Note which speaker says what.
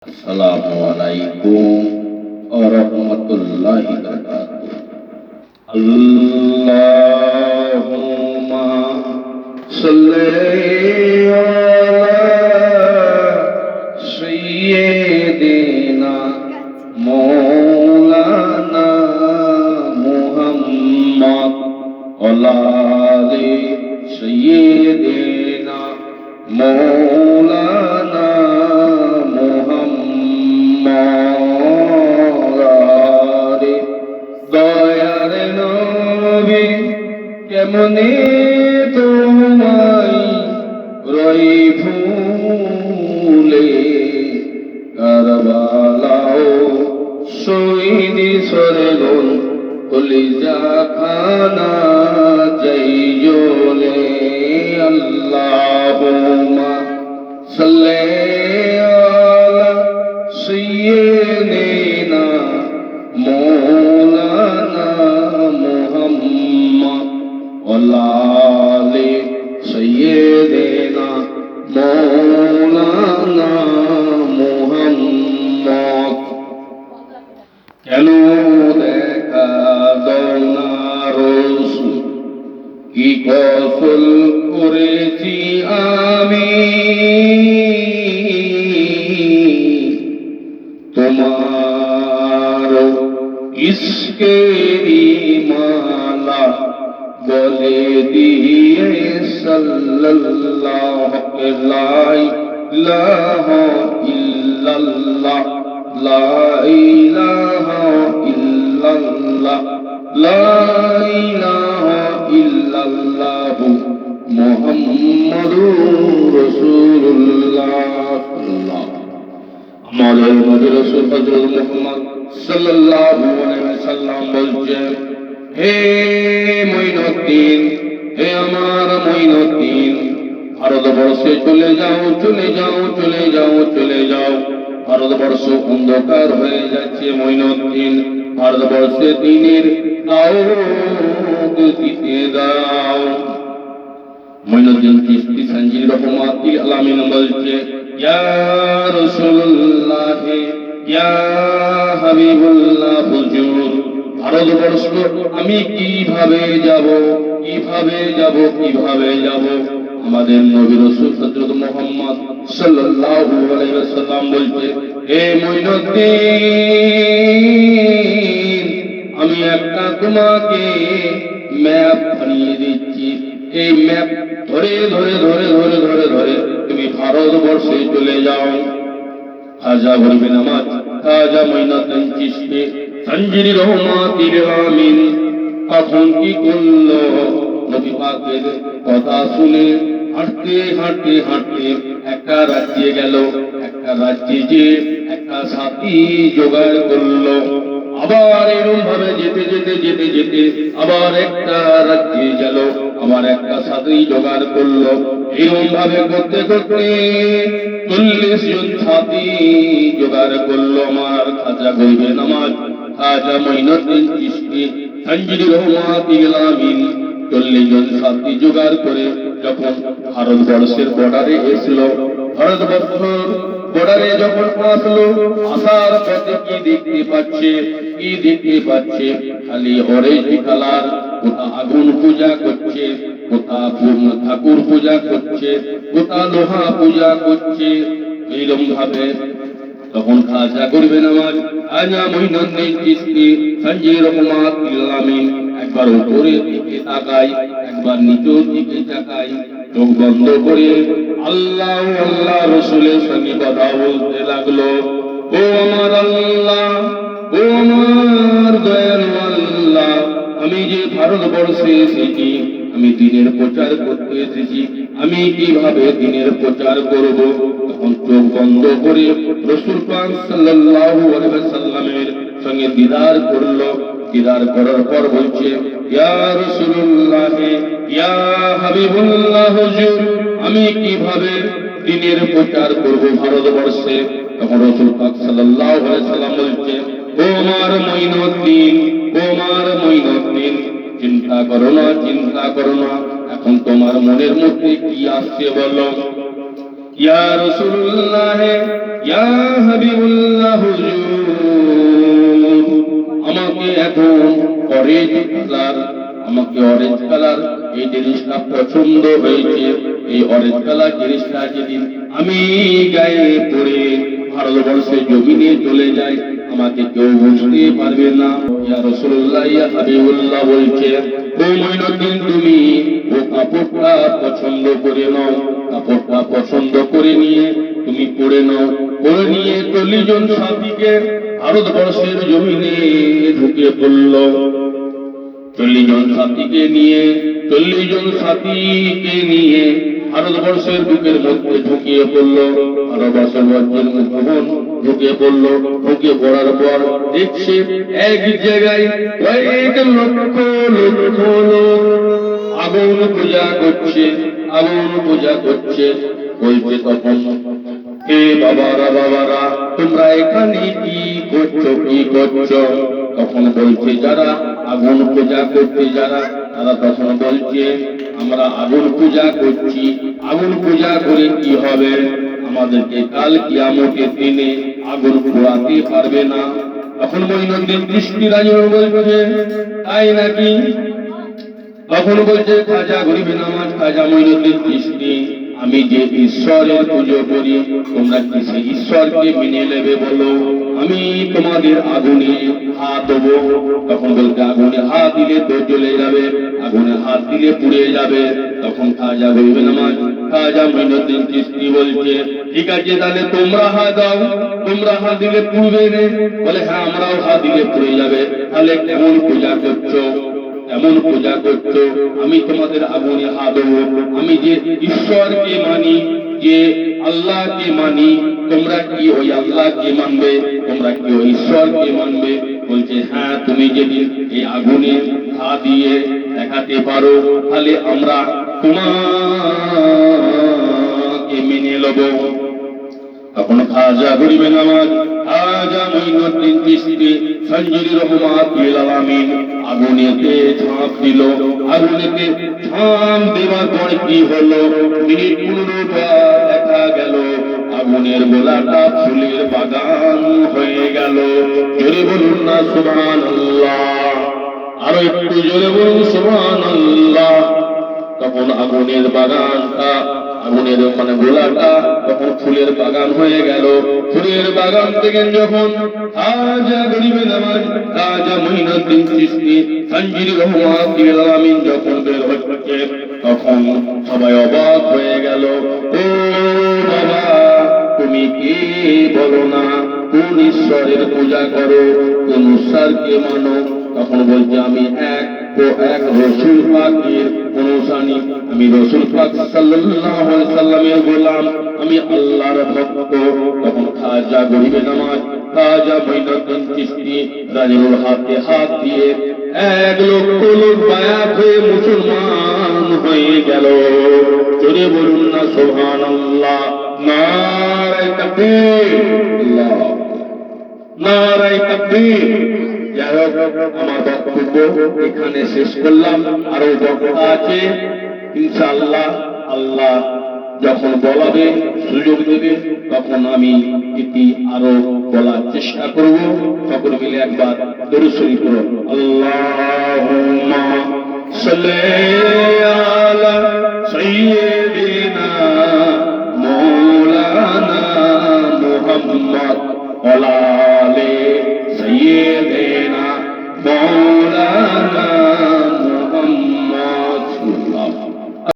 Speaker 1: Assalamualaikum warahmatullahi wabarakatuh. Allahumma salli ala sayyidina maulana Muhammad wa ali sayyidina maulana দয়ার নবী কেমনে তোমায় রই ভুলে কারবালাও শহীদ সরগন কলিজা খানা যাই জ্বলে আল্লাহুম্মা সাল্লি আলা সাইয়্যিদিনা মৌলানা মুহাম্মদ ওয়া আলি সাইয়্যিদিনা মৌলানা মুহাম্মদ। কেন দেখা দাও না রাসূল, কি কসল করেছি আমি তোমার ইশকেরি মালা গলে দিয়ে সাল্লাল্লাহু লা ইলাহা ইল্লাল্লাহ লা ইলাহা ইল্লাল্লাহ লা ইলাহা ইল্লাল্লাহ মুহাম্মাদুর রাসূলুল্লাহ। আমাদের নবী রাসূল হযরত মুহাম্মদ সাল্লাল্লাহু আলাইহি ওয়াসাল্লাম বলছেন, হে মুঈনুদ্দিন, হে আমার মুঈনুদ্দিন, ভারতবর্ষে চলে যাও, চলে যাও, চলে যাও, চলে যাও। ভারতবর্ষ অন্ধকার হয়ে যাচ্ছে মুঈনুদ্দিন, ভারতবর্ষে দ্বীনের দাওয়াত দিতে দাও। মুঈনুদ্দিন চিশতি সঞ্জীব রহমাতুল আলামিন বলছে, ইয়া রাসূলুল্লাহ, ইয়া হাবিবুল্লাহ, হুজুর ভারতবর্ষ আমি কিভাবে যাব, কিভাবে যাব, কিভাবে যাব? আমাদের নবী রাসূল হযরত মুহাম্মদ সাল্লাল্লাহু আলাইহি ওয়াসাল্লাম বলছে, হে মুঈনুদ্দিন, আমি একটা তোমাকে ম্যাপ বানিয়ে দিচ্ছি। এই ম্যাপ ধরে ধরে ধরে ধরে ধরে ধরে তুমি ভারতবর্ষে চলে যাও। খাজা গরিবে নামাজ খাজা মুঈনুদ্দিন চিশতি সঞ্জীব রহমাতুল আলামিন তখন কি করলো? নবী পাকের কথা শুনে হাঁটতে হাঁটতে হাঁটতে একটা রাজ্যে গেল। একটা রাজ্যে যে একটা সাথী জোগাড় করলো। আবার এরকম ভাবে যেতে যেতে যেতে যেতে আবার একটা রাজ্যে গেল, আবার একটা সাথী জোগাড় করলো। এরকম ভাবে করতে করতে 40 জন সাথী জোগাড় করলো। আমার খাজা গরিবে নামাজ খাজা মুঈনুদ্দিন চিশতি সঞ্জীব রহমাতুল আলামিন 40 জন সাথী জোগাড় করে যখন ভারতবর্ষের বর্ডারে এসলো, ভারতবর্ষের বর্ডারে যখন আসলো, আসার পথে কি দেখতে পাচ্ছে? কি দেখতে পাচ্ছে? খালি অরেঞ্জ কালার, কোথা আগুন পূজা করছে, কোথা ঠাকুর পূজা করছে, কোথা লোহা পূজা করছে। এইরকম ভাবে তখন খাজা গরিবে নামাজ খাজা মুঈনুদ্দিন চিশতি সঞ্জীব রহমাতুল আলামিন একবার উপরের দিকে তাকায়, একবার নিচের দিকে তাকায়, চোখ বন্ধ করে আল্লাহ আল্লাহ রাসূলের সঙ্গে কথা বলতে লাগলো। ও আমার আল্লাহ, ও আমার দয়ালু আল্লাহ, আমি যে ভারতবর্ষে এসেছি, আমি দ্বীনের প্রচার করতে এসেছি, আমি কিভাবে দ্বীনের প্রচার করব? তখন চোখ বন্ধ করে রাসূল পাক সাল্লাল্লাহু আলাইহি ওয়াসাল্লামের সঙ্গে দিদার করলো। দিদার করার পর বলছে, ইয়া রাসূলুল্লাহ, ইয়া হাবিবুল্লাহ, হুজুর আমি কিভাবে দ্বীনের প্রচার করব ভারতবর্ষে? তখন রাসূল পাক সাল্লাল্লাহু আলাইহি ওয়াসাল্লাম বলছে, ও আমার মুঈনুদ্দিন, ও আমার মুঈনুদ্দিন, চিন্তা করো না, চিন্তা করো না। এখন তোমার মনের মধ্যে কি আসছে বলো? ইয়া রাসূলুল্লাহ, ইয়া হাবিবুল্লাহ হুজুর, আমাকে এখন অরেঞ্জ কালার এই জিনিসটা পছন্দ হয়েছে। এই অরেঞ্জ কালার জিনিসটা যেদিন আমি গায়ে পরে ভারতবর্ষে জমিনে চলে যাই, আমাকে কেউ বুঝতে পারবে না। ইয়া রাসূলুল্লাহ, ইয়া হাবিবুল্লাহ বলছে, ও মঈনুদ্দিন, তুমি ও কাপড়টা পছন্দ করে নাও। কাপড়টা পছন্দ করে নিয়ে তুমি পরে নাও। পরে নিয়ে 40 জন সাথীকে ভারতবর্ষের জমিনে ঢুকে পড়ল। 40 জন সাথীকে নিয়ে ভারতবর্ষের বুকের মধ্যে ঢুকিয়ে পড়ল। ভারতবর্ষের মধ্যে ঢুকে পড়ল। ঢুকে পড়ার পর দেখছে এক জায়গায় কয়েক লক্ষ লোক আগুন পূজা করছে। বলছে তখন, হে বাবারা, তোমরা এখানে কি করছো? তখন বলছে যারা আগুন পূজা করছে, তারা তখন বলছে, আমরা আগুন পূজা করছি। আগুন পূজা করে কি হবে? আমাদেরকে কাল কিয়ামতের দিনে আগুন পোড়াতে পারবে না। তখন মঈনুদ্দিন চিশতি রাদিয়াল্লাহু বলছে, তাই নাকি? তখন বলছে খাজা গরিবে নামাজ, খাজা মঈনুদ্দিন চিশতি, আমি যে ঈশ্বরের পুজো করি, তোমরা কি সেই ঈশ্বরকে মেনে নেবে বলো? আমি তোমাদের আগুনে হাত দেবো। তখন বলতে, আগুনে হাত দিলে তো জ্বলে যাবে, আগুনে হাত দিলে পুড়ে যাবে। তখন খাজা গরিবে নামাজ, খাজা মঈনুদ্দিন চিশতি বলছে, ঠিক আছে, তাহলে তোমরা হাত দাও, তোমরা হাত দিলে পুড়বে না? বলে, হ্যাঁ, আমরাও হাত দিলে পুড়ে যাবে। তাহলে কেমন পূজা করছো? আমি তোমাদের আগুনে হাত দেবো। আমি যে ঈশ্বরকে মানি, যে আল্লাহকে মানি, তোমরা কি ওই আল্লাহকে মানবে? তোমরা কি ওই ঈশ্বরকে মানবে? বলছে, হ্যাঁ, তুমি যদি এই আগুনে হাত দিয়ে দেখাতে পারো, তাহলে আমরা তোমাকে মেনে নেব। তখন খাজা গরিবে নামাজ, খাজা মঈনুদ্দিন চিশতি সঞ্জিরি রহমাতুল আলামিন আগুনেতে ঝাঁপ দিল। আগুনেতে ঝাঁপ দেওয়ার পর কি হলো? মিনিট 15 পর দেখা গেল আগুনের গোলাটা ফুলের বাগান হয়ে গেল। জোরে বলুন না সুবহানাল্লাহ, আরো একটু জোরে বলুন সুবহানাল্লাহ। তখন আগুনের বাগানটা, আগুনের গোলাটা তখন ফুলের বাগান হয়ে গেল। ফুলের বাগান থেকে যখন খাজা গরিবে নামাজ, খাজা মঈনুদ্দিন চিশতি সঞ্জিরি রহমাতুল আলামিন যখন বের হচ্ছে, তখন সবাই অবাক হয়ে গেল। ও বাবা, তুমি কি বলো না? কোন ঈশ্বরের পূজা করো? কোন ঈশ্বরকে মানো? তখন বলছে, আমি এক রাসূল পাকের অনুসারী, আমি রাসূল পাক সাল্লাল্লাহু আলাইহি সাল্লামের গোলাম, আমি আল্লাহর ভক্ত। তখন খাজা গরিবে নামাজ, খাজা মঈনুদ্দিন চিশতি রাজুর হাতে হাত দিয়ে 1 লক্ষ লোক বায়াত হয়ে মুসলমান হয়ে গেল। জোরে বলুন না সুবহানাল্লাহ, নারায়ে তাকবীর, আল্লাহ, নারায়ে তাকবীর। যাই হোক, আমার বক্তব্য এখানে শেষ করলাম। আরো বক্তা আছে ইনশাআল্লাহ, আল্লাহ যখন বলাবে, সুযোগ দেবে, তখন আমি এটি আরো বলার চেষ্টা করব। সকলে মিলে একবার দরুদ শরীফ পড়ো। আল্লাহুম্মা সাল্লি আলা সাইয়্যিদিনা মাওলানা মুহাম্মদ ওয়া